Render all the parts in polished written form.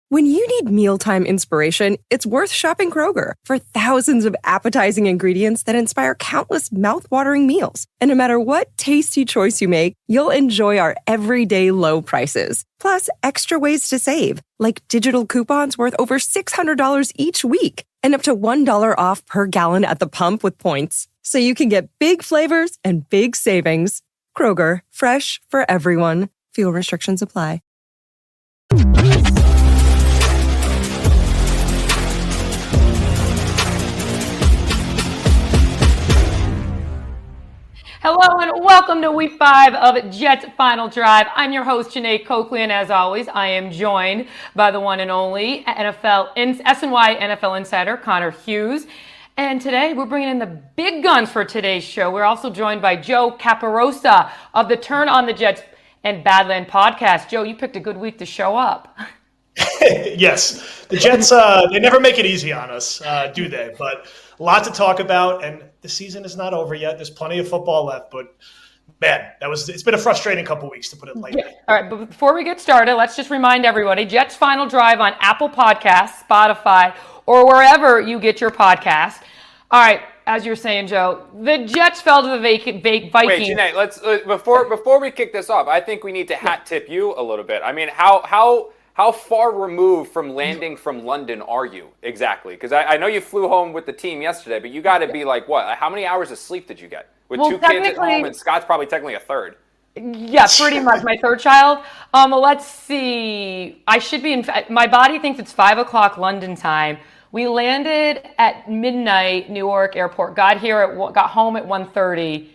When you need mealtime inspiration, it's worth shopping Kroger for thousands of appetizing ingredients that inspire countless mouthwatering meals. And no matter what tasty choice you make, you'll enjoy our everyday low prices. Plus, extra ways to save, like digital coupons worth over $600 each week and up to $1 off per gallon at the pump with points. So you can get big flavors and big savings. Kroger, fresh for everyone. Fuel restrictions apply. Hello and welcome to Week 5 of Jets Final Drive. I'm your host, Jeane Coakley, and as always, I am joined by the one and only SNY NFL insider, Connor Hughes. And today, we're bringing in the big guns for today's show. We're also joined by Joe Caporoso of the Turn on the Jets and Badland podcast. Joe, you picked a good week to show up. Yes. The Jets, they never make it easy on us, do they? But a lot to talk about, and the season is not over yet. There's plenty of football left, but man, it's been a frustrating couple weeks, to put it lightly. Yeah. All right, but before we get started, let's just remind everybody, Jets Final Drive on Apple Podcasts, Spotify, or wherever you get your podcasts. All right, as you're saying, Joe, the Jets fell to the Vikings. Wait, Jeanette, let's before we kick this off, I think we need to hat tip you a little bit. I mean, how far removed from landing from London are you exactly? Because I know you flew home with the team yesterday, but you got to be like, what? How many hours of sleep did you get? With two kids at home, and Scott's probably technically a third. Yeah, pretty much. My third child. Let's see. I should be my body thinks it's 5 o'clock London time. We landed at midnight, Newark Airport. Got home at 1:30.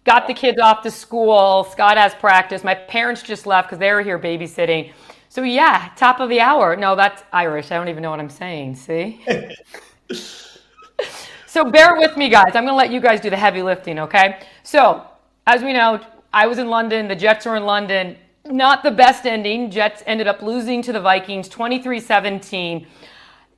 Got the kids off to school. Scott has practice. My parents just left because they were here babysitting. So yeah, top of the hour. No, that's Irish. I don't even know what I'm saying. See? So bear with me, guys. I'm going to let you guys do the heavy lifting, okay? So as we know, I was in London. The Jets were in London. Not the best ending. Jets ended up losing to the Vikings 23-17.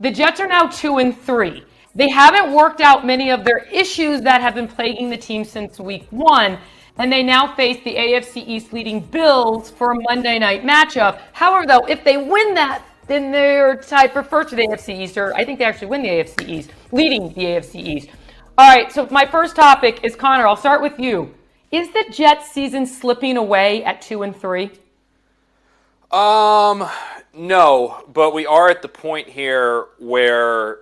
The Jets are now 2-3. They haven't worked out many of their issues that have been plaguing the team since week 1. And they now face the AFC East leading Bills for a Monday night matchup. However, though, if they win that, then they're tied for first with the AFC East, or I think they actually win the AFC East, leading the AFC East. All right, so my first topic is, Connor, I'll start with you. Is the Jets season slipping away at 2-3? No, but we are at the point here where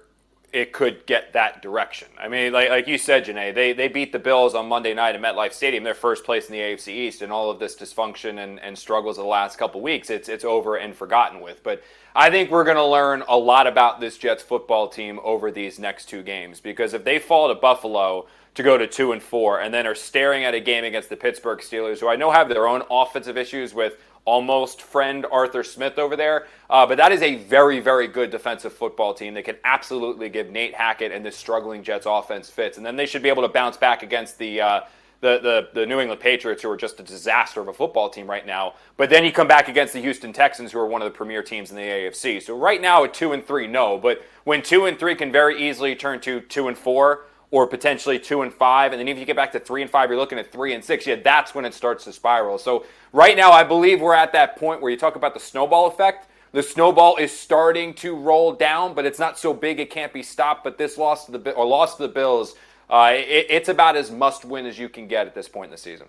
it could get that direction. I mean, like you said, Jeanette, they beat the Bills on Monday night at MetLife Stadium. They're first place in the AFC East, and all of this dysfunction and struggles of the last couple weeks, it's over and forgotten with. But I think we're going to learn a lot about this Jets football team over these next 2 games, because if they fall to Buffalo to go to 2-4 and then are staring at a game against the Pittsburgh Steelers, who I know have their own offensive issues with almost friend Arthur Smith over there. But that is a very, very good defensive football team that can absolutely give Nate Hackett and this struggling Jets offense fits. And then they should be able to bounce back against the New England Patriots, who are just a disaster of a football team right now. But then you come back against the Houston Texans, who are one of the premier teams in the AFC. So right now at 2-3, no. But when 2-3 can very easily turn to 2-4, or potentially 2-5, and then if you get back to 3-5, you're looking at 3-6. Yeah, that's when it starts to spiral. So right now, I believe we're at that point where you talk about the snowball effect. The snowball is starting to roll down, but it's not so big it can't be stopped. But this loss to the Bills, it's about as must-win as you can get at this point in the season.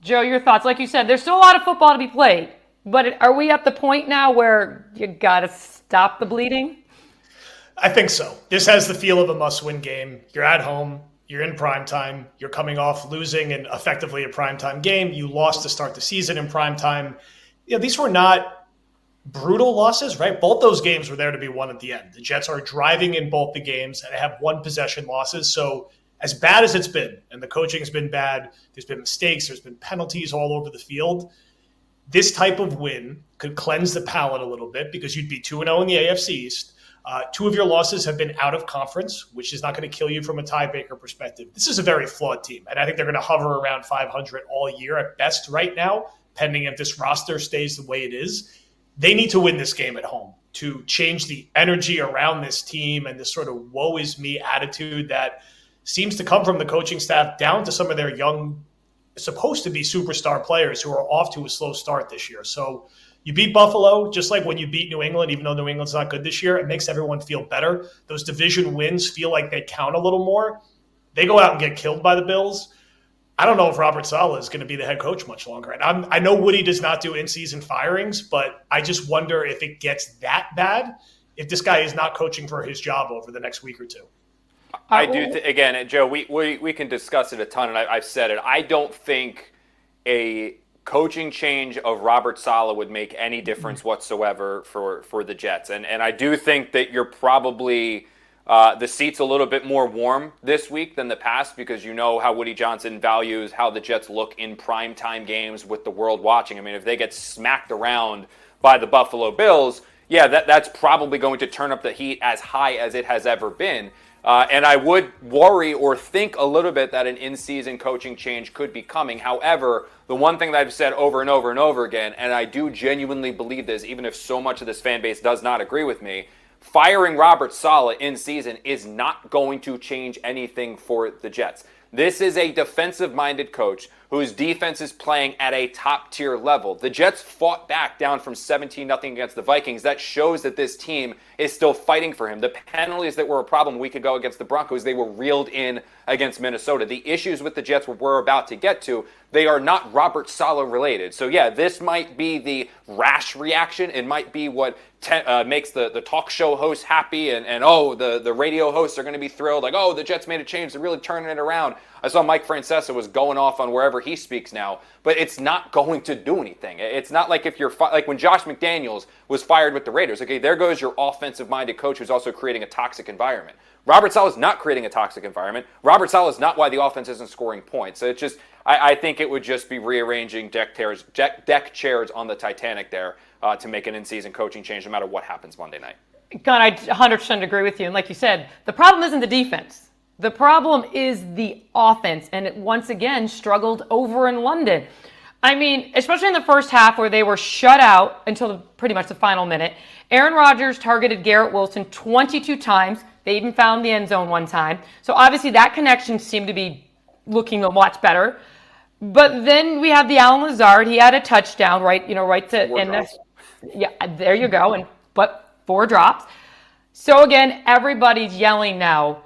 Joe, your thoughts? Like you said, there's still a lot of football to be played, but are we at the point now where you got to stop the bleeding? I think so. This has the feel of a must-win game. You're at home. You're in primetime. You're coming off losing in effectively a primetime game. You lost to start the season in primetime. These were not brutal losses, right? Both those games were there to be won at the end. The Jets are driving in both the games, and they have 1-possession losses. So as bad as it's been, and the coaching has been bad, there's been mistakes, there's been penalties all over the field, this type of win could cleanse the palate a little bit, because you'd be 2-0 in the AFC East. 2 of your losses have been out of conference, which is not going to kill you from a tiebreaker perspective. This is a very flawed team, and I think they're going to hover around 500 all year at best right now, pending if this roster stays the way it is. They need to win this game at home to change the energy around this team and this sort of woe is me attitude that seems to come from the coaching staff down to some of their young, supposed to be superstar players who are off to a slow start this year. So You beat Buffalo, just like when you beat New England, even though New England's not good this year, it makes everyone feel better. Those division wins feel like they count a little more. They go out and get killed by the Bills. I don't know if Robert Saleh is going to be the head coach much longer. And I know Woody does not do in-season firings, but I just wonder if it gets that bad, if this guy is not coaching for his job over the next week or two. I do. Again, Joe, we can discuss it a ton, and I've said it. I don't think a coaching change of Robert Saleh would make any difference whatsoever for the Jets. And I do think that you're probably the seat's a little bit more warm this week than the past, because you know how Woody Johnson values how the Jets look in primetime games with the world watching. I mean, if they get smacked around by the Buffalo Bills, yeah, that's probably going to turn up the heat as high as it has ever been. And I would worry or think a little bit that an in-season coaching change could be coming. However, the one thing that I've said over and over and over again, and I do genuinely believe this, even if so much of this fan base does not agree with me, firing Robert Saleh in season is not going to change anything for the Jets. This is a defensive-minded coach whose defense is playing at a top-tier level. The Jets fought back down from 17-0 against the Vikings. That shows that this team is still fighting for him. The penalties that were a problem a week ago against the Broncos, they were reeled in against Minnesota. The issues with the Jets we're about to get to, they are not Robert Saleh related. So yeah, this might be the rash reaction. It might be what makes the talk show hosts happy, and the radio hosts are going to be thrilled. Like, oh, the Jets made a change. They're really turning it around. I saw Mike Francesa was going off on wherever he speaks now, but it's not going to do anything. It's not like if you're like when Josh McDaniels was fired with the Raiders. Okay, there goes your offensive-minded coach who's also creating a toxic environment. Robert Saleh is not creating a toxic environment. Robert Saleh is not why the offense isn't scoring points. So it's just, I think it would just be rearranging deck chairs on the Titanic there to make an in-season coaching change no matter what happens Monday night. God, I 100% agree with you. And like you said, the problem isn't the defense. The problem is the offense, and it once again struggled over in London. I mean, especially in the first half where they were shut out until pretty much the final minute. Aaron Rodgers targeted Garrett Wilson 22 times. They even found the end zone one time. So obviously that connection seemed to be looking a lot better. But then we have the Allen Lazard. He had a touchdown, right to end this. Yeah, there you go. But 4 drops. So again, everybody's yelling now,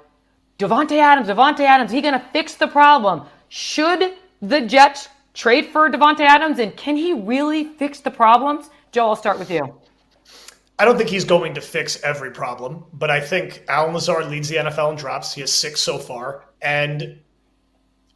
Davante Adams, he going to fix the problem. Should the Jets trade for Davante Adams, and can he really fix the problems? Joe, I'll start with you. I don't think he's going to fix every problem, but I think Allen Lazard leads the NFL in drops. He has 6 so far. And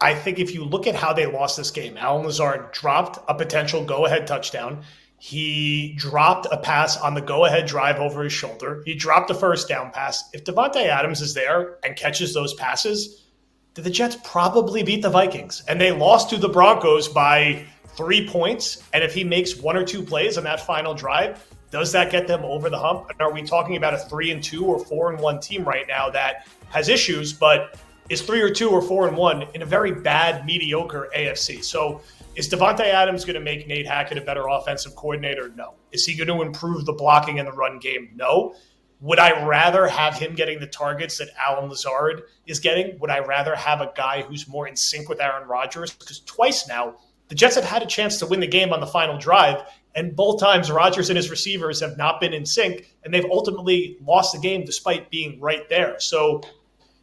I think if you look at how they lost this game, Allen Lazard dropped a potential go-ahead touchdown. He dropped a pass on the go-ahead drive over his shoulder. He dropped a first down pass. If Davante Adams is there and catches those passes, then the Jets probably beat the Vikings. And they lost to the Broncos by 3 points. And if he makes 1 or 2 plays on that final drive, does that get them over the hump? And are we talking about a 3-2 or 4-1 team right now that has issues, but is 3-2 or 4-1 in a very bad, mediocre AFC? So is Davante Adams going to make Nate Hackett a better offensive coordinator? No. Is he going to improve the blocking in the run game? No. Would I rather have him getting the targets that Allen Lazard is getting? Would I rather have a guy who's more in sync with Aaron Rodgers? Because twice now, the Jets have had a chance to win the game on the final drive, and both times Rodgers and his receivers have not been in sync, and they've ultimately lost the game despite being right there. So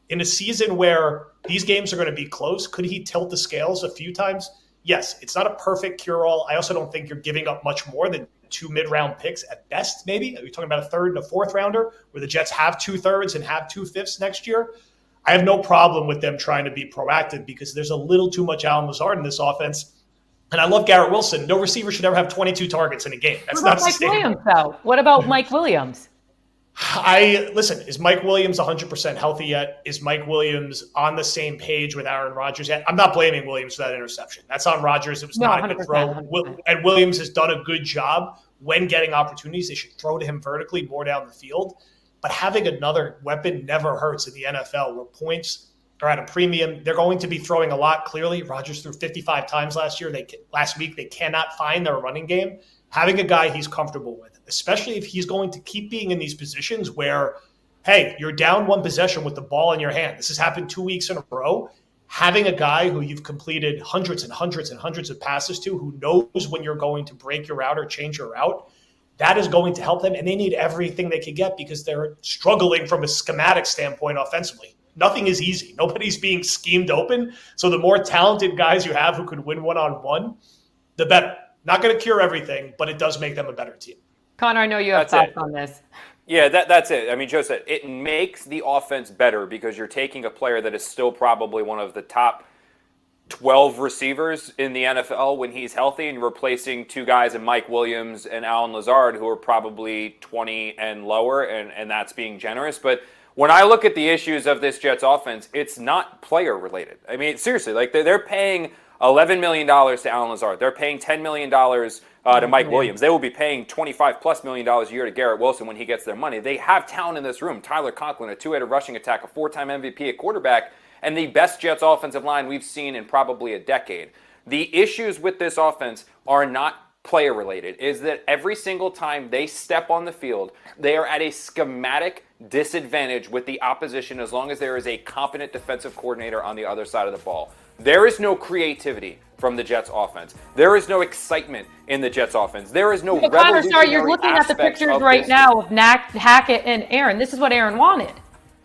in a season where these games are going to be close, could he tilt the scales a few times? Yes, it's not a perfect cure-all. I also don't think you're giving up much more than 2 mid-round picks at best, maybe. Are we talking about a 3rd and a 4th rounder where the Jets have 2/3 and have 2/5 next year? I have no problem with them trying to be proactive because there's a little too much Allen Lazard in this offense. And I love Garrett Wilson. No receiver should ever have 22 targets in a game. That's not sustainable. Mike Williams, though? What about Mike Williams? Listen, is Mike Williams 100% healthy yet? Is Mike Williams on the same page with Aaron Rodgers yet? I'm not blaming Williams for that interception. That's on Rodgers. It was not a good throw. 100%. And Williams has done a good job when getting opportunities. They should throw to him vertically more down the field. But having another weapon never hurts in the NFL where points are at a premium. They're going to be throwing a lot, clearly. Rodgers threw 55 times last week. They cannot find their running game. Having a guy he's comfortable with, especially if he's going to keep being in these positions where, hey, you're down 1 possession with the ball in your hand. This has happened 2 weeks in a row. Having a guy who you've completed hundreds and hundreds and hundreds of passes to, who knows when you're going to break your route or change your route, that is going to help them, and they need everything they can get because they're struggling from a schematic standpoint offensively. Nothing is easy. Nobody's being schemed open. So the more talented guys you have who could win one-on-one, the better. Not going to cure everything, but it does make them a better team. Connor, I know you have thoughts on this. Yeah, that's it. I mean, Joe said it makes the offense better because you're taking a player that is still probably one of the top 12 receivers in the NFL when he's healthy and replacing two guys in Mike Williams and Allen Lazard who are probably 20 and lower, and that's being generous. But when I look at the issues of this Jets offense, it's not player related. I mean, seriously, like they're paying $11 million to Allen Lazard. They're paying $10 million to Mike Williams. They will be paying $25+ million a year to Garrett Wilson when he gets their money. They have talent in this room. Tyler Conklin, a two-headed rushing attack, a 4-time MVP at quarterback, and the best Jets offensive line we've seen in probably a decade. The issues with this offense are not player related, is that every single time they step on the field, they are at a schematic disadvantage with the opposition as long as there is a competent defensive coordinator on the other side of the ball. There is no creativity from the Jets offense. There is no excitement in the Jets offense. There is no revolutionary Connor, you're looking at the pictures right now of Hackett and Aaron. This is what Aaron wanted.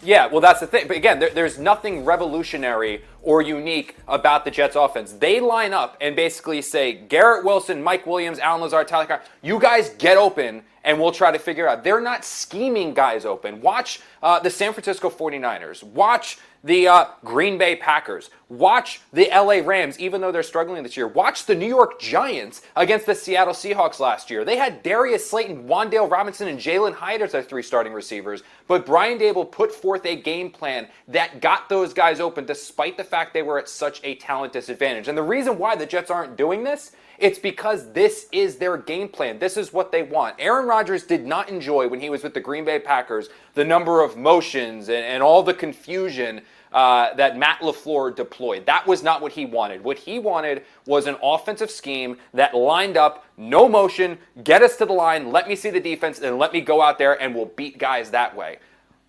Yeah, well, that's the thing. But again, there's nothing revolutionary or unique about the Jets offense. They line up and basically say, Garrett Wilson, Mike Williams, Allen Lazard, Tyler Conklin, you guys get open and we'll try to figure it out. They're not scheming guys open. Watch the San Francisco 49ers. Watch the Green Bay Packers. Watch the LA Rams, even though they're struggling this year. Watch the New York Giants against the Seattle Seahawks last year. They had Darius Slayton, Wan'Dale Robinson, and Jalen Hyatt as their three starting receivers, but Brian Daboll put forth a game plan that got those guys open despite the fact they were at such a talent disadvantage. And the reason why the Jets aren't doing this, it's because this is their game plan. This is what they want. Aaron Rodgers did not enjoy, when he was with the Green Bay Packers, the number of motions and all the confusion that Matt LaFleur deployed. That was not what he wanted. What he wanted was an offensive scheme that lined up, no motion, get us to the line, let me see the defense, and let me go out there and we'll beat guys that way.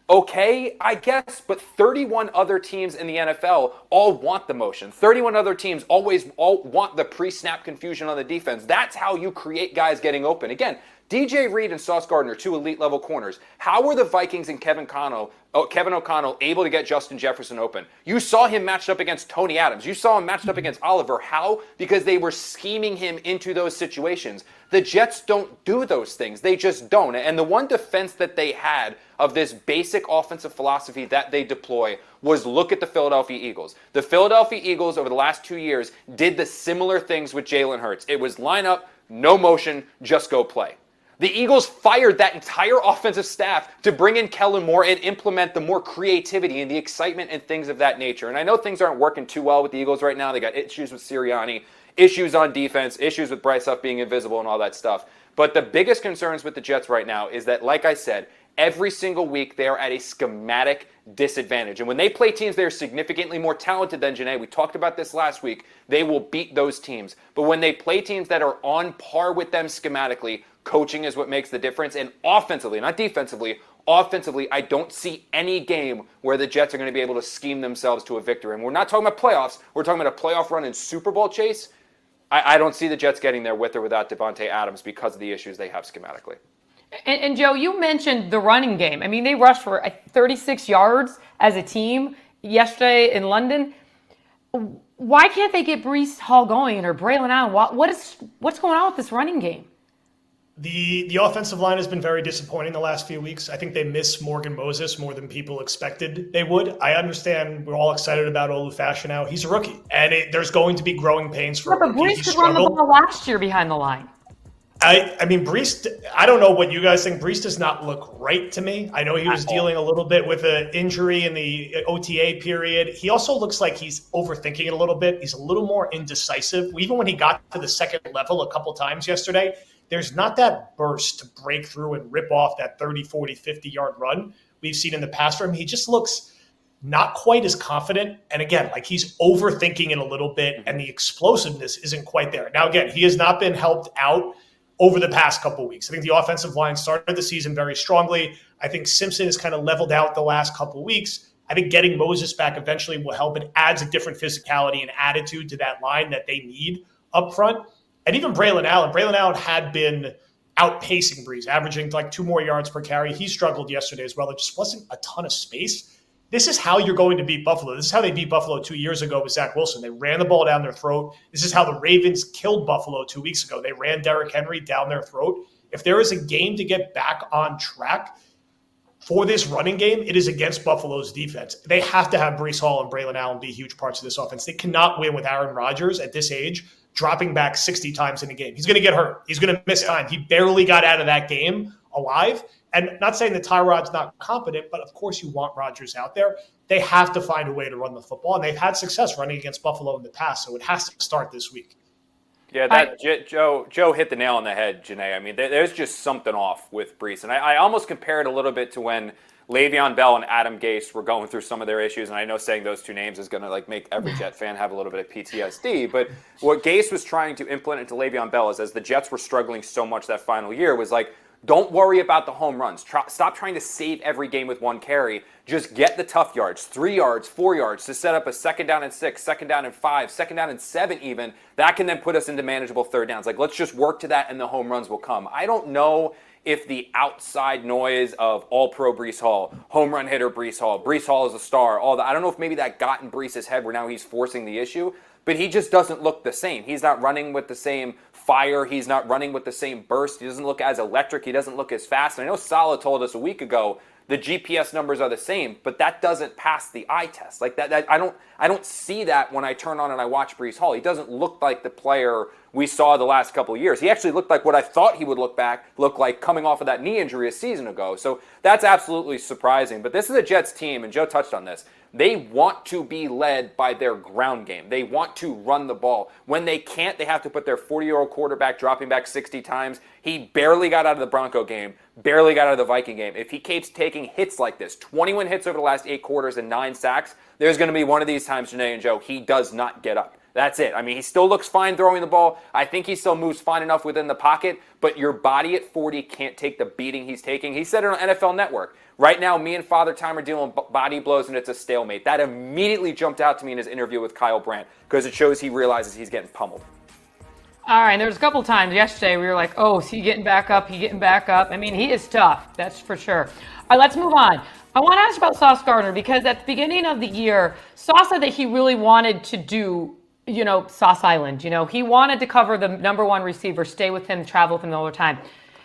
Okay, I guess, but 31 other teams in the NFL all want the motion. 31 other teams all want the pre-snap confusion on the defense. That's how you create guys getting open. Again, DJ Reed and Sauce Gardner, two elite-level corners. How were the Vikings and Kevin O'Connell able to get Justin Jefferson open? You saw him matched up against Tony Adams. You saw him matched up against Oliver. How? Because they were scheming him into those situations. The Jets don't do those things. They just don't. And the one defense that they had of this basic offensive philosophy that they deploy was look at the Philadelphia Eagles. The Philadelphia Eagles over the last 2 years did the similar things with Jalen Hurts. It was line up, no motion, just go play. The Eagles fired that entire offensive staff to bring in Kellen Moore and implement the more creativity and the excitement and things of that nature. And I know things aren't working too well with the Eagles right now. They got issues with Sirianni, issues on defense, issues with Bryce Huff being invisible and all that stuff. But the biggest concerns with the Jets right now is that, like I said, every single week they are at a schematic disadvantage. And when they play teams that are significantly more talented than Jeane, we talked about this last week, they will beat those teams. But when they play teams that are on par with them schematically, coaching is what makes the difference. And offensively, not defensively, offensively, I don't see any game where the Jets are going to be able to scheme themselves to a victory. And we're not talking about playoffs. We're talking about a playoff run and Super Bowl chase. I don't see the Jets getting there with or without Davante Adams because of the issues they have schematically. And Joe, you mentioned the running game. I mean, they rushed for 36 yards as a team yesterday in London. Why can't they get Breece Hall going or Braylon Allen? What's going on with this running game? The offensive line has been very disappointing the last few weeks. I think they miss Morgan Moses more than people expected they would. I understand we're all excited about Olu Fashanu. He's a rookie, and there's going to be growing pains for him. But Breece could run the ball last year behind the line. I mean, Breece, I don't know what you guys think. Breece does not look right to me. I know he was dealing a little bit with an injury in the OTA period. He also looks like he's overthinking it a little bit. He's a little more indecisive. Even when he got to the second level a couple times yesterday, there's not that burst to break through and rip off that 30, 40, 50-yard run we've seen in the past from him. He just looks not quite as confident. And again, like he's overthinking it a little bit, and the explosiveness isn't quite there. Now, again, he has not been helped out over the past couple of weeks. I think the offensive line started the season very strongly. I think Simpson has kind of leveled out the last couple of weeks. I think getting Moses back eventually will help. It adds a different physicality and attitude to that line that they need up front. And even Braylon Allen had been outpacing Breece, averaging like 2 more yards per carry. He struggled yesterday as well. There just wasn't a ton of space. This is how you're going to beat Buffalo. This is how they beat Buffalo 2 years ago with Zach Wilson. They ran the ball down their throat. This is how the Ravens killed Buffalo 2 weeks ago. They ran Derrick Henry down their throat. If there is a game to get back on track for this running game, it is against Buffalo's defense. They have to have Breece Hall and Braylon Allen be huge parts of this offense. They cannot win with Aaron Rodgers at this age, dropping back 60 times in a game. He's going to get hurt. He's going to miss time. He barely got out of that game alive. And not saying that Tyrod's not competent, but of course you want Rodgers out there. They have to find a way to run the football, and they've had success running against Buffalo in the past, so it has to start this week. Yeah, Joe hit the nail on the head, Jeane. I mean, there's just something off with Breece. And I almost compare it a little bit to when Le'Veon Bell and Adam Gase were going through some of their issues. And I know saying those two names is going to make every Jet fan have a little bit of PTSD. But what Gase was trying to implement into Le'Veon Bell is, as the Jets were struggling so much that final year, was like, don't worry about the home runs. Stop trying to save every game with one carry. Just get the tough yards, 3 yards, 4 yards, to set up a 2nd down and 6, 2nd down and 5, 2nd down and 7 even. That can then put us into manageable 3rd downs. Let's just work to that and the home runs will come. I don't know if the outside noise of all-pro Breece Hall, home run hitter Breece Hall is a star, all that. I don't know if maybe that got in Breece's head where now he's forcing the issue, but he just doesn't look the same. He's not running with the same fire. He's not running with the same burst. He doesn't look as electric. He doesn't look as fast. And I know Saleh told us a week ago the GPS numbers are the same, but that doesn't pass the eye test. I don't see that when I turn on and I watch Breece Hall. He doesn't look like the player we saw the last couple of years. He actually looked like what I thought he would look like coming off of that knee injury a season ago. So that's absolutely surprising. But this is a Jets team, and Joe touched on this. They want to be led by their ground game. They want to run the ball. When they can't, they have to put their 40-year-old quarterback dropping back 60 times. He barely got out of the Bronco game, barely got out of the Viking game. If he keeps taking hits like this, 21 hits over the last 8 quarters and 9 sacks, there's going to be one of these times, Jeane and Joe, he does not get up. That's it. I mean, he still looks fine throwing the ball. I think he still moves fine enough within the pocket, but your body at 40 can't take the beating he's taking. He said it on NFL Network. Right now, me and Father Time are dealing with body blows, and it's a stalemate. That immediately jumped out to me in his interview with Kyle Brandt because it shows he realizes he's getting pummeled. All right, there's a couple times yesterday we were like, oh, is he getting back up? I mean, he is tough, that's for sure. All right, let's move on. I want to ask about Sauce Gardner because at the beginning of the year, Sauce said that he really wanted to do Sauce Island. He wanted to cover the number one receiver, stay with him, travel with him all the time.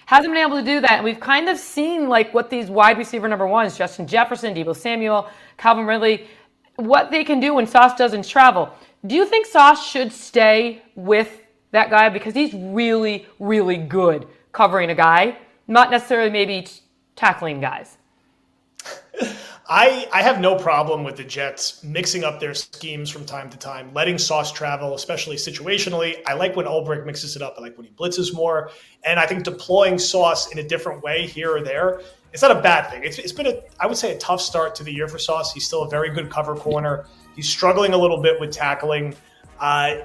Hasn't been able to do that. And we've kind of seen what these wide receiver number ones, Justin Jefferson, Deebo Samuel, Calvin Ridley, what they can do when Sauce doesn't travel. Do you think Sauce should stay with that guy? Because he's really, really good covering a guy, not necessarily maybe tackling guys. I have no problem with the Jets mixing up their schemes from time to time, letting Sauce travel, especially situationally. I like when Ulbrich mixes it up. I like when he blitzes more. And I think deploying Sauce in a different way here or there, it's not a bad thing. It's been, I would say, a tough start to the year for Sauce. He's still a very good cover corner. He's struggling a little bit with tackling.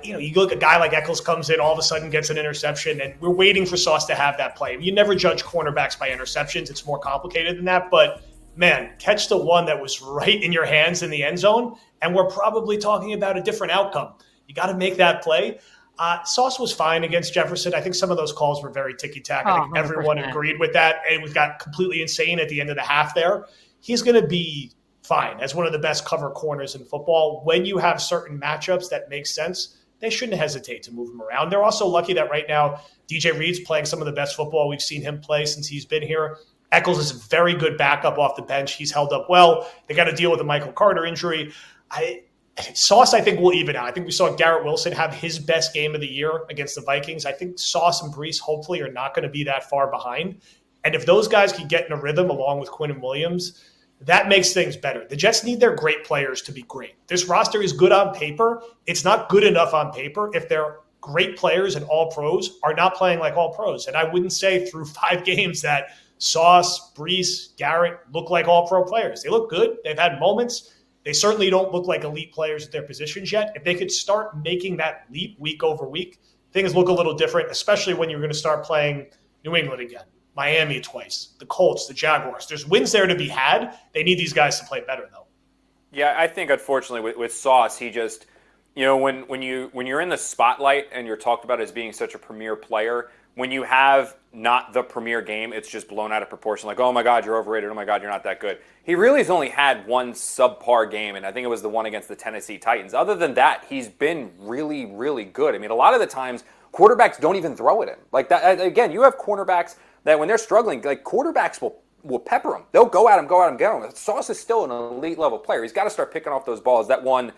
You look at a guy like Eccles comes in, all of a sudden gets an interception, and we're waiting for Sauce to have that play. You never judge cornerbacks by interceptions. It's more complicated than that. But man, catch the one that was right in your hands in the end zone, and we're probably talking about a different outcome. You got to make that play. Sauce was fine against Jefferson. I think some of those calls were very ticky-tack. I think everyone agreed with that, and it got completely insane at the end of the half there. He's going to be fine as one of the best cover corners in football. When you have certain matchups that make sense, they shouldn't hesitate to move him around. They're also lucky that right now DJ Reed's playing some of the best football we've seen him play since he's been here. Eccles is a very good backup off the bench. He's held up well. They got to deal with the Michael Carter injury. Sauce, I think, will even out. I think we saw Garrett Wilson have his best game of the year against the Vikings. I think Sauce and Breece hopefully are not going to be that far behind. And if those guys can get in a rhythm along with Quinn and Williams, that makes things better. The Jets need their great players to be great. This roster is good on paper. It's not good enough on paper if their great players and all pros are not playing like all pros. And I wouldn't say through 5 games that Sauce, Breece, Garrett look like all-pro players. They look good. They've had moments. They certainly don't look like elite players at their positions yet. If they could start making that leap week over week, things look a little different, especially when you're going to start playing New England again, Miami twice, the Colts, the Jaguars. There's wins there to be had. They need these guys to play better, though. Yeah, I think, unfortunately, with Sauce, he just – when you're in the spotlight and you're talked about as being such a premier player, when you have not the premier game, it's just blown out of proportion. Like, oh my God, you're overrated. Oh my God, you're not that good. He really has only had one subpar game, and I think it was the one against the Tennessee Titans. Other than that, he's been really, really good. I mean, a lot of the times, quarterbacks don't even throw at him. Like that, again, you have cornerbacks that when they're struggling, like quarterbacks will pepper him. They'll go at him, get him. Sauce is still an elite level player. He's got to start picking off those balls. That one,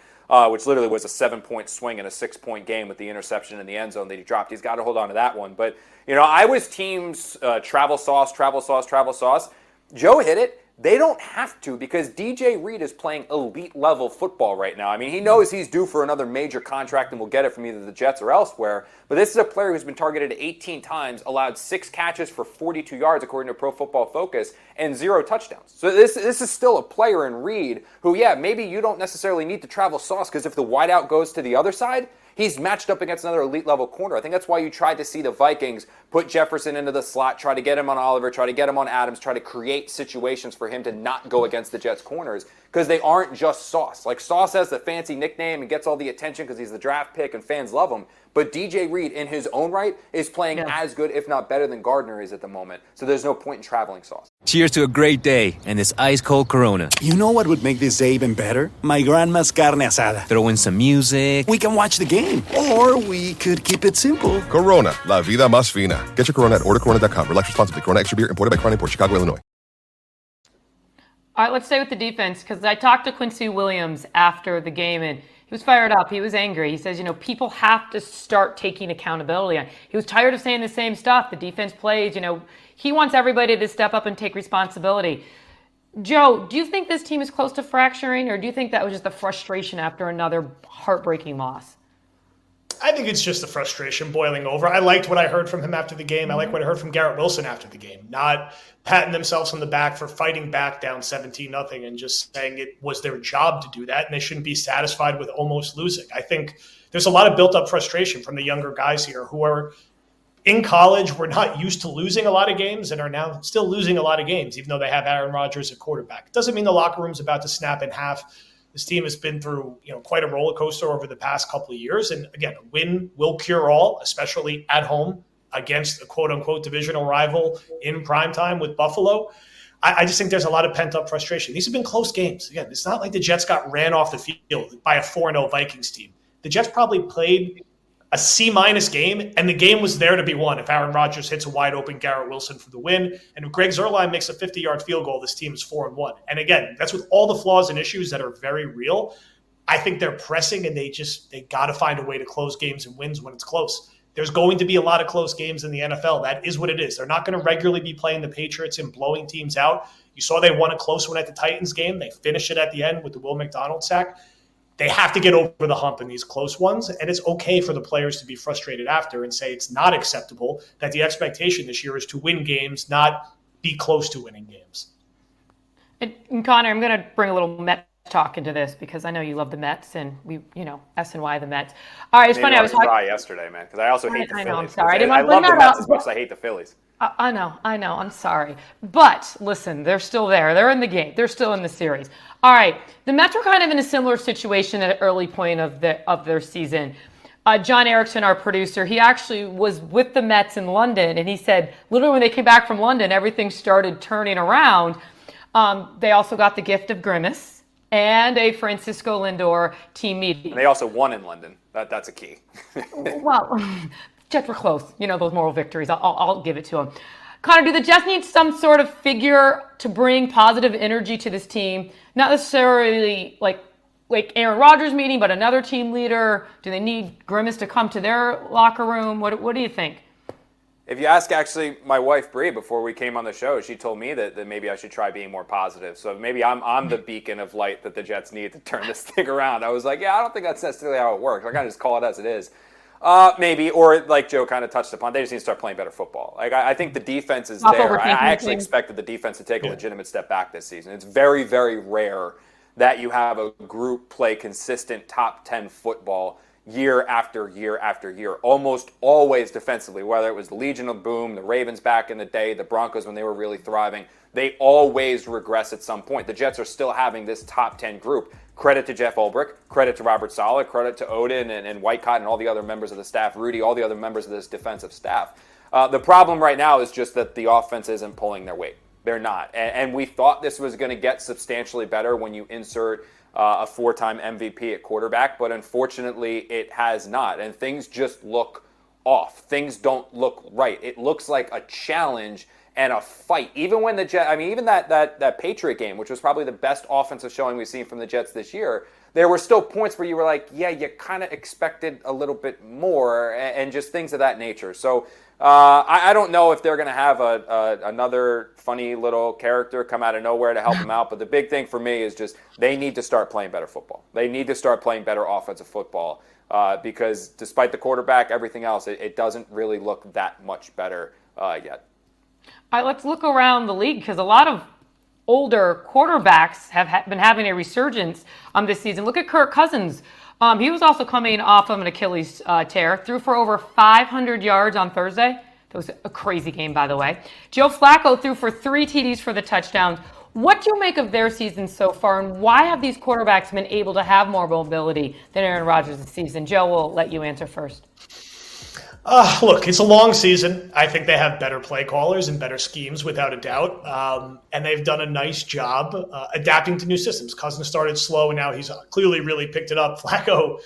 which literally was a 7-point swing in a 6-point game with the interception in the end zone that he dropped. He's got to hold on to that one. But, I was teams travel sauce. Joe hit it. They don't have to because DJ Reed is playing elite level football right now. I mean, he knows he's due for another major contract and will get it from either the Jets or elsewhere. But this is a player who's been targeted 18 times, allowed 6 catches for 42 yards according to Pro Football Focus, and 0 touchdowns. So this is still a player in Reed who, maybe you don't necessarily need to travel sauce because if the wideout goes to the other side, he's matched up against another elite level corner. I think that's why you tried to see the Vikings put Jefferson into the slot, try to get him on Oliver, try to get him on Adams, try to create situations for him to not go against the Jets corners because they aren't just Sauce. Like Sauce has the fancy nickname and gets all the attention because he's the draft pick and fans love him. But DJ Reed in his own right is playing as good, if not better than Gardner is at the moment. So there's no point in traveling Sauce. Cheers to a great day and this ice-cold Corona. You know what would make this day even better? My grandma's carne asada. Throw in some music. We can watch the game. Or we could keep it simple. Corona, la vida más fina. Get your Corona at ordercorona.com. Relax responsibly. Corona Extra Beer, imported by Crown Imports, Chicago, Illinois. All right, let's stay with the defense because I talked to Quincy Williams after the game and he was fired up. He was angry. He says, people have to start taking accountability. He was tired of saying the same stuff. The defense plays, he wants everybody to step up and take responsibility. Joe, do you think this team is close to fracturing or do you think that was just the frustration after another heartbreaking loss? I think it's just the frustration boiling over. I liked what I heard from him after the game. I like what I heard from Garrett Wilson after the game, not patting themselves on the back for fighting back down 17-0 and just saying it was their job to do that and they shouldn't be satisfied with almost losing. I think there's a lot of built-up frustration from the younger guys here who are in college, were not used to losing a lot of games and are now still losing a lot of games, even though they have Aaron Rodgers at quarterback. It doesn't mean the locker room's about to snap in half. This team has been through, quite a roller coaster over the past couple of years. And again, a win will cure all, especially at home against a quote-unquote divisional rival in primetime with Buffalo. I just think there's a lot of pent-up frustration. These have been close games. Again, it's not like the Jets got ran off the field by a 4-0 Vikings team. The Jets probably played a C-minus game, and the game was there to be won if Aaron Rodgers hits a wide-open Garrett Wilson for the win. And if Greg Zuerlein makes a 50-yard field goal, this team is 4-1. And again, that's with all the flaws and issues that are very real. I think they're pressing, and they got to find a way to close games and wins when it's close. There's going to be a lot of close games in the NFL. That is what it is. They're not going to regularly be playing the Patriots and blowing teams out. You saw they won a close one at the Titans game. They finished it at the end with the Will McDonald sack. They have to get over the hump in these close ones, and it's okay for the players to be frustrated after and say it's not acceptable that the expectation this year is to win games, not be close to winning games. And Connor, I'm going to bring a little Met talk into this because I know you love the Mets and we, S&Y the Mets. All right, it's funny. I was talking yesterday, man, because I also hate the Phillies. I know, I'm sorry. I didn't I want to love bring the that Mets up. as much as I hate the Phillies. I know. I'm sorry. But listen, they're still there. They're in the game. They're still in the series. All right. The Mets were kind of in a similar situation at an early point of their season. John Erickson, our producer, he actually was with the Mets in London, and he said literally when they came back from London, everything started turning around. They also got the gift of Grimace and a Francisco Lindor team meeting. And they also won in London. That's a key. Well, Jets were close. Those moral victories. I'll give it to them. Connor, do the Jets need some sort of figure to bring positive energy to this team? Not necessarily like Aaron Rodgers meeting, but another team leader. Do they need Grimace to come to their locker room? What do you think? If you ask actually my wife Bree before we came on the show, she told me that maybe I should try being more positive. So maybe I'm the beacon of light that the Jets need to turn this thing around. I was like, I don't think that's necessarily how it works. I kind of just call it as it is. Maybe, or like Joe kind of touched upon, they just need to start playing better football. Like I think the defense is there. I actually expected the defense to take a legitimate step back this season. It's very, very rare that you have a group play consistent top 10 football year after year after year, almost always defensively, whether it was the Legion of Boom, the Ravens back in the day, the Broncos when they were really thriving. They always regress at some point. The Jets are still having this top 10 group. Credit to Jeff Ulbrich, credit to Robert Saleh, credit to Odin and Whitecott and all the other members of the staff, Rudy, all the other members of this defensive staff. The problem right now is just that the offense isn't pulling their weight. They're not. And we thought this was going to get substantially better when you insert a 4-time MVP at quarterback, but unfortunately it has not. And things just look off. Things don't look right. It looks like a challenge and a fight. Even when the Jets, I mean, even that Patriot game, which was probably the best offensive showing we've seen from the Jets this year, there were still points where you were like, yeah, you kind of expected a little bit more, and just things of that nature. So I don't know if they're going to have another funny little character come out of nowhere to help them out. But the big thing for me is just they need to start playing better football. They need to start playing better offensive football because despite the quarterback, everything else, it doesn't really look that much better yet. All right, let's look around the league because a lot of older quarterbacks have been having a resurgence this season. Look at Kirk Cousins. He was also coming off of an Achilles tear, threw for over 500 yards on Thursday. That was a crazy game, by the way. Joe Flacco threw for 3 TDs for the touchdowns. What do you make of their season so far, and why have these quarterbacks been able to have more mobility than Aaron Rodgers this season? Joe, will let you answer first. Look, it's a long season. I think they have better play callers and better schemes, without a doubt. And they've done a nice job adapting to new systems. Cousins started slow, and now he's clearly really picked it up. Flacco,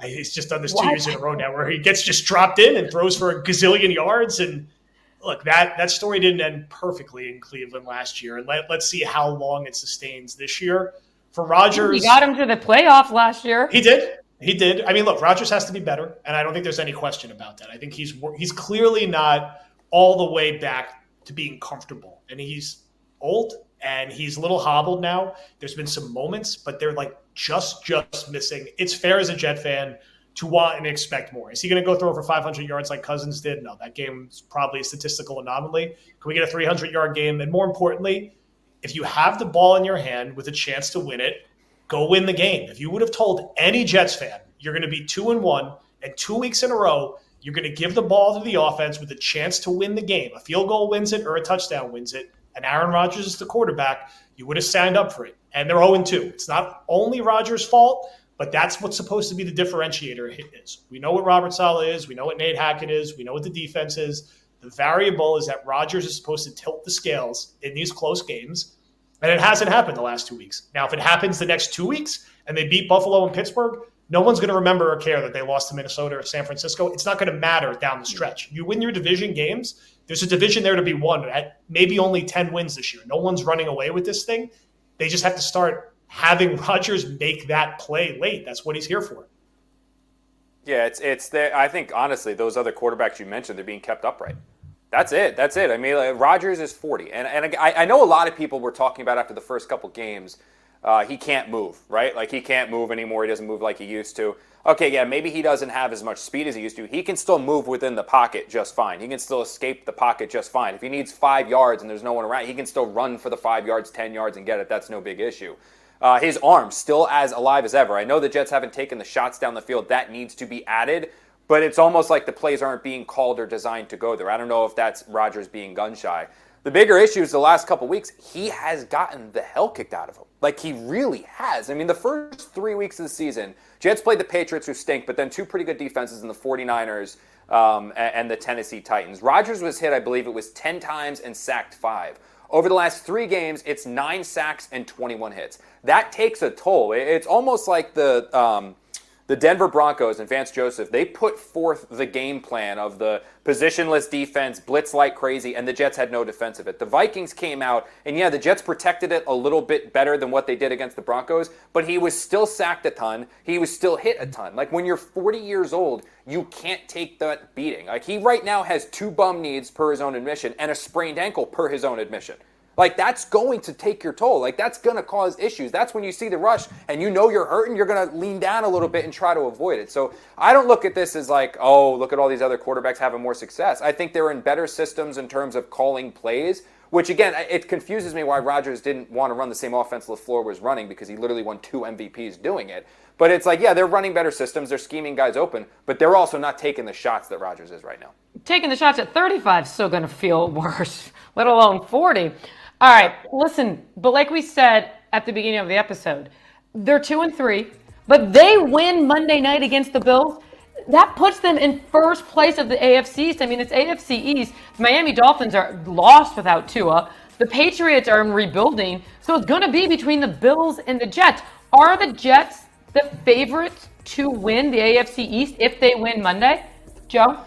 he's just done this 2 years in a row now where he gets just dropped in and throws for a gazillion yards. And look, that story didn't end perfectly in Cleveland last year. And let's see how long it sustains this year. For Rodgers, he got him to the playoffs last year. He did. He did. I mean, look, Rodgers has to be better, and I don't think there's any question about that. I think he's clearly not all the way back to being comfortable, and he's old, and he's a little hobbled now. There's been some moments, but they're like just missing. It's fair as a Jet fan to want and expect more. Is he going to go throw for 500 yards like Cousins did? No, that game's probably a statistical anomaly. Can we get a 300-yard game? And more importantly, if you have the ball in your hand with a chance to win it, go win the game. If you would have told any Jets fan you're going to be 2-1 and 2 weeks in a row, you're going to give the ball to the offense with a chance to win the game. A field goal wins it or a touchdown wins it, and Aaron Rodgers is the quarterback, you would have signed up for it. And they're 0-2. It's not only Rodgers' fault, but that's what's supposed to be the differentiator is. We know what Robert Saleh is. We know what Nate Hackett is. We know what the defense is. The variable is that Rodgers is supposed to tilt the scales in these close games. And it hasn't happened the last 2 weeks. Now, if it happens the next 2 weeks and they beat Buffalo and Pittsburgh, no one's going to remember or care that they lost to Minnesota or San Francisco. It's not going to matter down the stretch. You win your division games, there's a division there to be won at maybe only 10 wins this year. No one's running away with this thing. They just have to start having Rodgers make that play late. That's what he's here for. Yeah, it's there. I think, honestly, those other quarterbacks you mentioned, they're being kept upright. That's it. I mean, Rodgers is 40. And I know a lot of people were talking about after the first couple games, he can't move, right? Like, he can't move anymore. He doesn't move like he used to. Okay, yeah, maybe he doesn't have as much speed as he used to. He can still move within the pocket just fine. He can still escape the pocket just fine. If he needs 5 yards and there's no one around, he can still run for the 5 yards, 10 yards, and get it. That's no big issue. His arm's still as alive as ever. I know the Jets haven't taken the shots down the field. That needs to be added. But it's almost like the plays aren't being called or designed to go there. I don't know if that's Rodgers being gun-shy. The bigger issue is the last couple weeks, he has gotten the hell kicked out of him. Like, he really has. I mean, the first 3 weeks of the season, Jets played the Patriots, who stink, but then 2 pretty good defenses in the 49ers and the Tennessee Titans. Rodgers was hit, I believe it was 10 times and sacked 5. Over the last 3 games, it's 9 sacks and 21 hits. That takes a toll. It's almost like the Denver Broncos and Vance Joseph, they put forth the game plan of the positionless defense, blitz like crazy, and the Jets had no defense of it. The Vikings came out, and yeah, the Jets protected it a little bit better than what they did against the Broncos, but he was still sacked a ton. He was still hit a ton. Like, when you're 40 years old, you can't take that beating. Like, he right now has 2 bum knees per his own admission and a sprained ankle per his own admission. Like, that's going to take your toll. Like, that's going to cause issues. That's when you see the rush and you know you're hurting, you're going to lean down a little bit and try to avoid it. So I don't look at this as like, oh, look at all these other quarterbacks having more success. I think they're in better systems in terms of calling plays, which, again, it confuses me why Rodgers didn't want to run the same offense LaFleur was running, because he literally won 2 MVPs doing it. But it's like, yeah, they're running better systems. They're scheming guys open, but they're also not taking the shots that Rodgers is right now. Taking the shots at 35 is still going to feel worse, let alone 40. All right, listen, but like we said at the beginning of the episode, they're 2-3, but they win Monday night against the Bills. that puts them in first place of the AFC East. I mean, it's AFC East. The Miami Dolphins are lost without Tua. The Patriots are rebuilding. So it's going to be between the Bills and the Jets. Are the Jets the favorites to win the AFC East if they win Monday? Joe?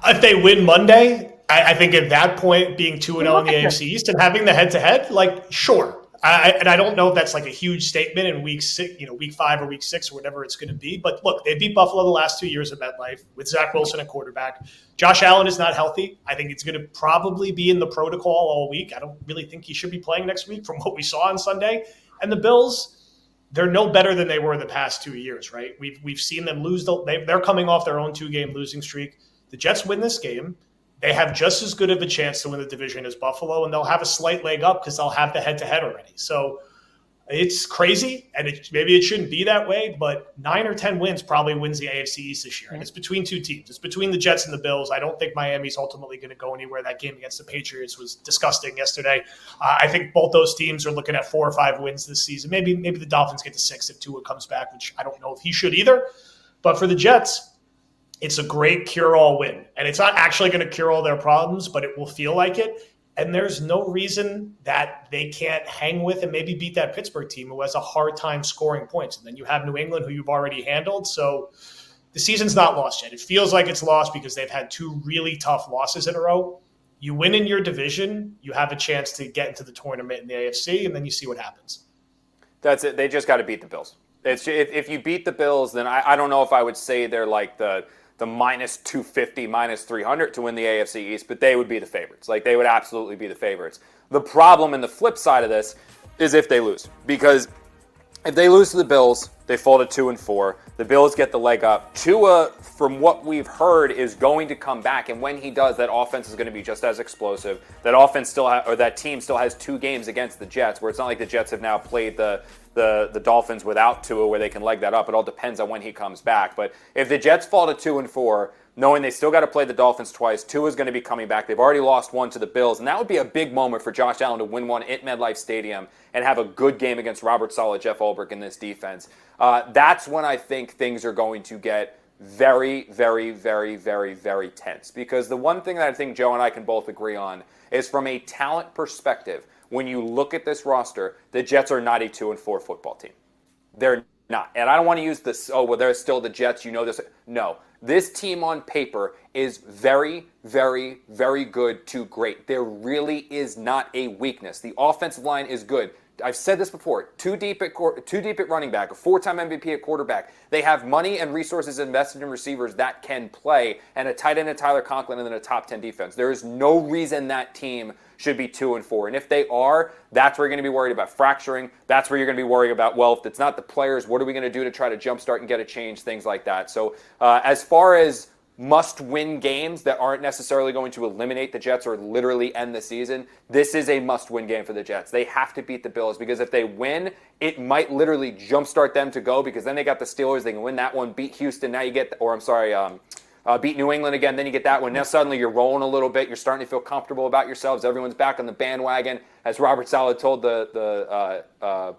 If they win Monday, I think at that point, being 2-0 in the AFC East and having the head-to-head, sure. And I don't know if that's like a huge statement in week 5 or week 6 or whatever it's going to be. But look, they beat Buffalo the last 2 years at MetLife with Zach Wilson at quarterback. Josh Allen is not healthy. I think it's going to probably be in the protocol all week. I don't really think he should be playing next week from what we saw on Sunday. And the Bills, they're no better than they were in the past 2 years, right? We've seen them lose. They're coming off their own 2-game losing streak. The Jets win this game. They have just as good of a chance to win the division as Buffalo, and they'll have a slight leg up because they'll have the head-to-head already. So it's crazy, and maybe it shouldn't be that way, but 9 or 10 wins probably wins the AFC East this year. And it's between two teams. It's between the Jets and the Bills. I don't think Miami's ultimately going to go anywhere. That game against the Patriots was disgusting yesterday. I think both those teams are looking at 4 or 5 wins this season. Maybe the Dolphins get to 6 if Tua comes back, which I don't know if he should either. But for the Jets, it's a great cure-all win. And it's not actually going to cure all their problems, but it will feel like it. And there's no reason that they can't hang with and maybe beat that Pittsburgh team who has a hard time scoring points. And then you have New England, who you've already handled. So the season's not lost yet. It feels like it's lost because they've had 2 really tough losses in a row. You win in your division, you have a chance to get into the tournament in the AFC, and then you see what happens. That's it. They just got to beat the Bills. If you beat the Bills, then I don't know if I would say they're like the minus 250, minus 300 to win the AFC East, but they would be the favorites. They would absolutely be the favorites. The problem and the flip side of this is if they lose. Because if they lose to the Bills, they fall to 2-4. The Bills get the leg up. Tua, from what we've heard, is going to come back, and when he does, that offense is going to be just as explosive. That offense that team still has 2 games against the Jets, where it's not like the Jets have now played the Dolphins without Tua, where they can leg that up. It all depends on when he comes back. But if the Jets fall to 2-4, knowing they still got to play the Dolphins twice, Tua's going to be coming back. They've already lost 1 to the Bills, and that would be a big moment for Josh Allen to win one at MetLife Stadium and have a good game against Robert Saleh, Jeff Ulbrich in this defense. That's when I think things are going to get very, very, very, very, very tense. Because the one thing that I think Joe and I can both agree on is from a talent perspective, when you look at this roster, the Jets are not a 2-4 football team. They're not. And I don't want to use this, they're still the Jets, you know this. No. This team on paper is very, very, very good to great. There really is not a weakness. The offensive line is good. I've said this before, too deep at running back, a 4-time MVP at quarterback. They have money and resources invested in receivers that can play, and a tight end at Tyler Conklin, and then a top 10 defense. There is no reason that team should be 2-4. And if they are, that's where you're going to be worried about fracturing. That's where you're going to be worried about, well, if it's not the players, what are we going to do to try to jumpstart and get a change, things like that. So as far as must-win games that aren't necessarily going to eliminate the Jets or literally end the season, this is a must-win game for the Jets. They have to beat the Bills because if they win, it might literally jumpstart them to go because then they got the Steelers. They can win that one, beat Houston. Now you get, beat New England again. Then you get that one. Now suddenly you're rolling a little bit. You're starting to feel comfortable about yourselves. Everyone's back on the bandwagon, as Robert Saleh told the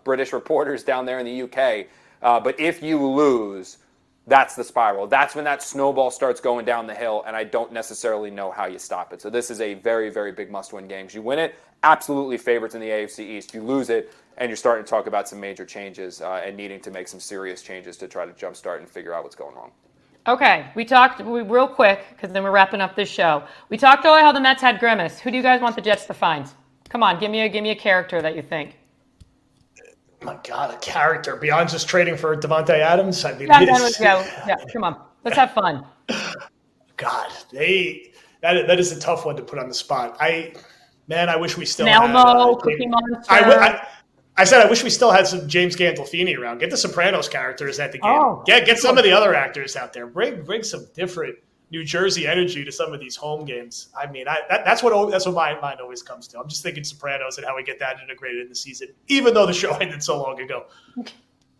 British reporters down there in the UK. But if you lose, that's the spiral. That's when that snowball starts going down the hill, and I don't necessarily know how you stop it. So this is a very, very big must-win game. You win it, absolutely favorites in the AFC East. You lose it, and you're starting to talk about some major changes and needing to make some serious changes to try to jumpstart and figure out what's going wrong. Okay, we talked real quick, because then we're wrapping up this show. We talked about how the Mets had Grimace. Who do you guys want the Jets to find? Come on, give me a character that you think. My God, a character beyond just trading for Davante Adams. I mean, yeah, come on, let's have fun. God, that is a tough one to put on the spot. I wish we still Elmo, Cookie Monster. I said I wish we still had some James Gandolfini around. Get the Sopranos characters at the game. Oh. Get some of the other actors out there. Bring some different New Jersey energy to some of these home games. I mean, that's what my mind always comes to. I'm just thinking Sopranos and how we get that integrated in the season, even though the show ended so long ago.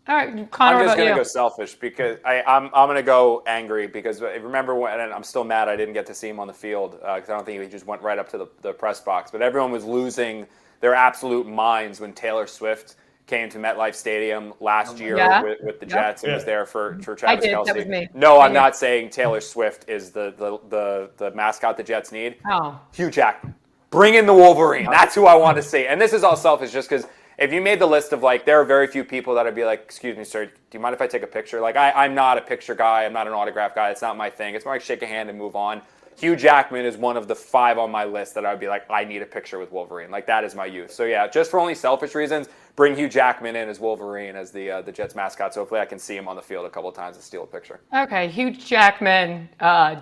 All right, Connor, I'm just going to go selfish because I'm going to go angry because remember when, and I'm still mad I didn't get to see him on the field because I don't think he just went right up to the press box. But everyone was losing their absolute minds when Taylor Swift came to MetLife Stadium last year with the Jets and was there for Travis Kelce. That was me. No, I'm not saying Taylor Swift is the mascot the Jets need. Oh. Hugh Jackman. Bring in the Wolverine. That's who I want to see. And this is all selfish just because if you made the list of there are very few people that would be like, excuse me, sir, do you mind if I take a picture? I'm not a picture guy. I'm not an autograph guy. It's not my thing. It's more like shake a hand and move on. Hugh Jackman is one of the 5 on my list that I would be like, I need a picture with Wolverine. That is my youth. So yeah, just for only selfish reasons, bring Hugh Jackman in as Wolverine as the Jets mascot. So hopefully I can see him on the field a couple of times and steal a picture. Okay, Hugh Jackman,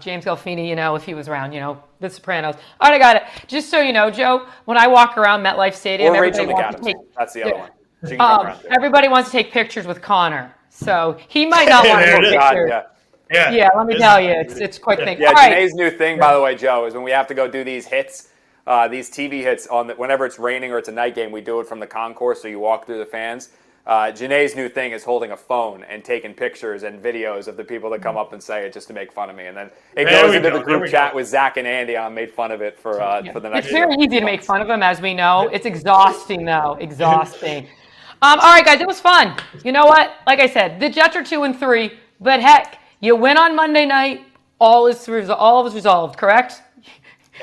James Gandolfini, if he was around, The Sopranos. All right, I got it. Just so you know, Joe, when I walk around MetLife Stadium, or Rachel McAdams. That's the other one. She can come around too. Everybody wants to take pictures with Connor, so he might not want to take pictures. Yeah, let me tell you, it's quite a thing. Yeah, all right. Janae's new thing, by the way, Joe, is when we have to go do these hits, these TV hits whenever it's raining or it's a night game, we do it from the concourse, so you walk through the fans. Janae's new thing is holding a phone and taking pictures and videos of the people that come up and say it just to make fun of me, and then it goes into the group chat with Zach and Andy. I made fun of it for the next. It's very easy to make fun of them, as we know. It's exhausting, though. Exhausting. All right, guys, it was fun. You know what? Like I said, the Jets are 2-3, but heck. You win on Monday night, all is resolved, correct?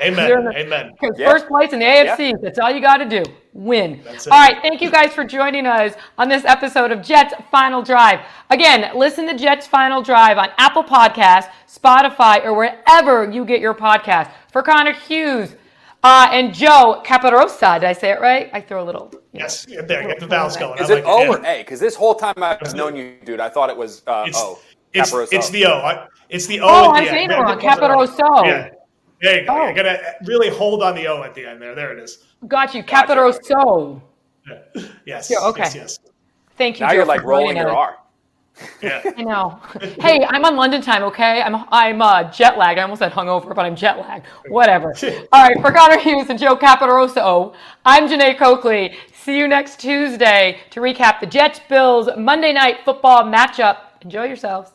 Amen. Amen. First place in the AFC, that's all you got to do. Win. All right, thank you guys for joining us on this episode of Jets Final Drive. Again, listen to Jets Final Drive on Apple Podcasts, Spotify, or wherever you get your podcast. For Connor Hughes and Joe Caporoso, did I say it right? I throw a little. Yes, there, get the vowels going. Is it O or A? Because this whole time I've known you, dude, I thought it was O. It's the O. It's the O. Oh, I'm saying it wrong. Caporoso. Yeah. There you go. You're going to really hold on the O at the end there. There it is. Got you. Caporoso. Yes. Yeah, okay. Yes. Thank you, now Joe, you're rolling your R. Yeah. I know. Hey, I'm on London time, okay? I'm jet lagged. I almost said hungover, but I'm jet lagged. Whatever. All right, for Connor Hughes and Joe Caporoso, I'm Jeane Coakley. See you next Tuesday to recap the Jets-Bills Monday Night Football matchup. Enjoy yourselves.